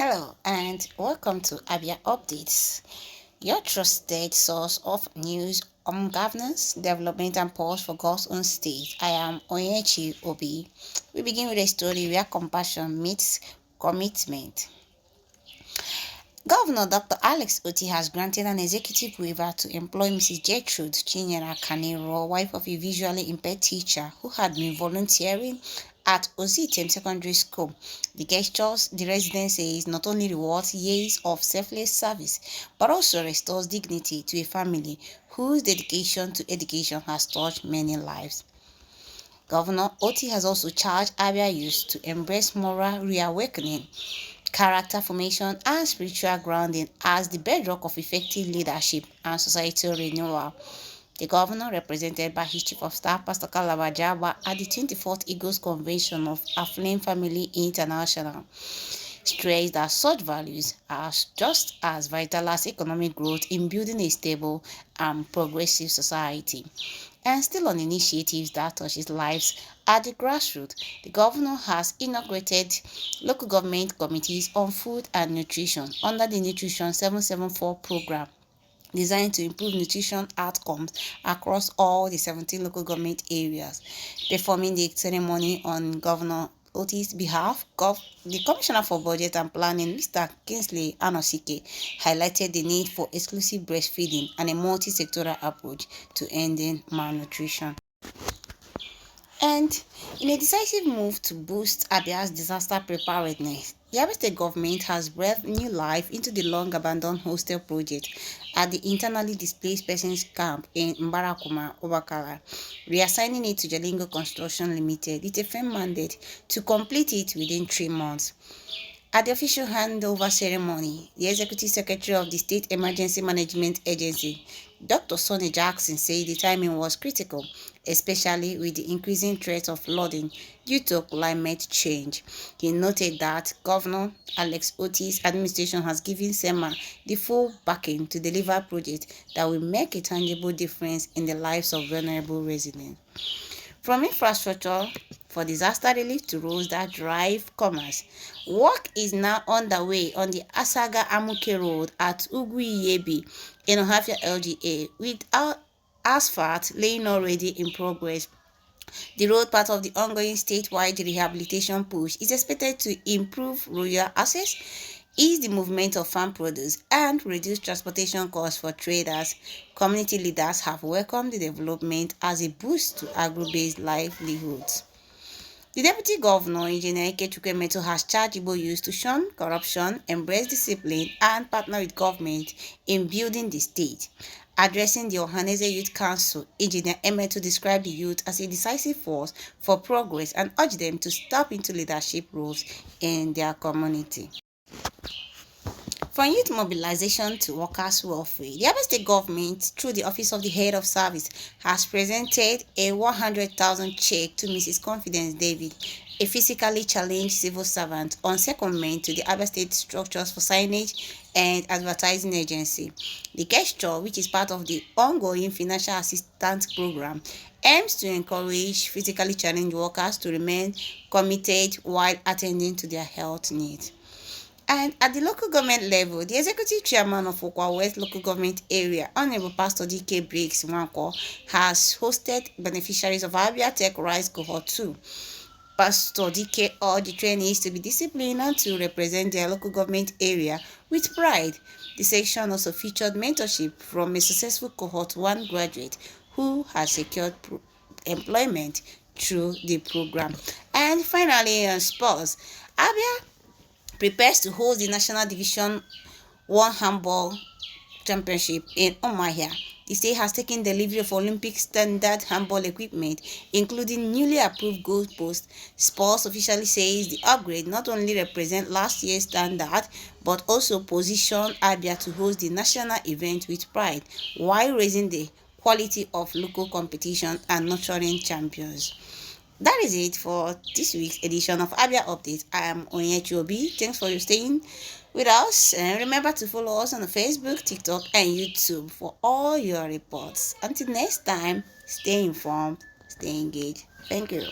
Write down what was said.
Hello and welcome to Abia Updates, your trusted source of news on governance, development, and pulse for God's own state. I am Onyechi Obi. We begin with a story where compassion meets commitment. Governor Dr. Alex Oti has granted an executive waiver to employ Mrs. Gertrude Chinyere Kanero, wife of a visually impaired teacher who had been volunteering at Ozitem Secondary School. The gestures, the resident says, not only rewards years of selfless service, but also restores dignity to a family whose dedication to education has touched many lives. Governor Oti has also charged Abia youth to embrace moral reawakening, character formation, and spiritual grounding as the bedrock of effective leadership and societal renewal. The governor, represented by his chief of staff, Pastor Kalabajaba, at the 24th Eagles Convention of Aflame Family International, stressed that such values are just as vital as economic growth in building a stable and progressive society. And still on initiatives that touches lives at the grassroots, the governor has inaugurated local government committees on food and nutrition under the Nutrition 774 program, designed to improve nutrition outcomes across all the 17 local government areas. Performing the ceremony on Governor Oti's behalf, the Commissioner for Budget and Planning, Mr. Kingsley Anosike, highlighted the need for exclusive breastfeeding and a multi-sectoral approach to ending malnutrition. And in a decisive move to boost Abia's disaster preparedness, the Abia State government has breathed new life into the long-abandoned hostel project at the internally displaced persons camp in Mbarakuma, Ubakala, reassigning it to Jalingo Construction Limited with a firm mandate to complete it within 3 months. At the official handover ceremony, the Executive Secretary of the State Emergency Management Agency, Dr. Sonny Jackson, said the timing was critical, especially with the increasing threat of flooding due to climate change. He noted that Governor Alex Oti's administration has given SEMA the full backing to deliver projects that will make a tangible difference in the lives of vulnerable residents. From infrastructure for disaster relief to roads that drive commerce, work is now underway on the Asaga Amuke Road at Ugwu in Ohafia LGA, with asphalt laying already in progress. The road, part of the ongoing statewide rehabilitation push, is expected to improve rural access, ease the movement of farm produce, and reduce transportation costs for traders. Community leaders have welcomed the development as a boost to agro-based livelihoods. The Deputy Governor, Engineer Ikechukwu, has charged Igbo youth to shun corruption, embrace discipline, and partner with government in building the state. Addressing the Ohaneze Youth Council, Engineer Emeto described the youth as a decisive force for progress and urged them to step into leadership roles in their community. From youth mobilization to workers' welfare, the Abia State government, through the Office of the Head of Service, has presented a 100,000 check to Mrs. Confidence David, a physically challenged civil servant, on secondment to the Abia State Structures for Signage and Advertising Agency. The gesture, which is part of the ongoing financial assistance program, aims to encourage physically challenged workers to remain committed while attending to their health needs. And at the local government level, the executive chairman of Okwa West Local Government Area, Honorable Pastor D.K. Briggs Nwanko, has hosted beneficiaries of Abia Tech Rise Cohort 2. Pastor D.K. urged the trainees to be disciplined and to represent their local government area with pride. The section also featured mentorship from a successful Cohort 1 graduate who has secured employment through the program. And finally, on sports, Abia prepares to host the National Division 1 Handball Championship in Umuahia. The state has taken delivery of Olympic standard handball equipment, including newly approved goalposts. Sports officially says the upgrade not only represents last year's standard, but also position Abia to host the national event with pride, while raising the quality of local competition and nurturing champions. That is it for this week's edition of Abia Update. I am Onyechi Obi. Thanks for staying with us. And remember to follow us on Facebook, TikTok, and YouTube for all your reports. Until next time, stay informed, stay engaged. Thank you.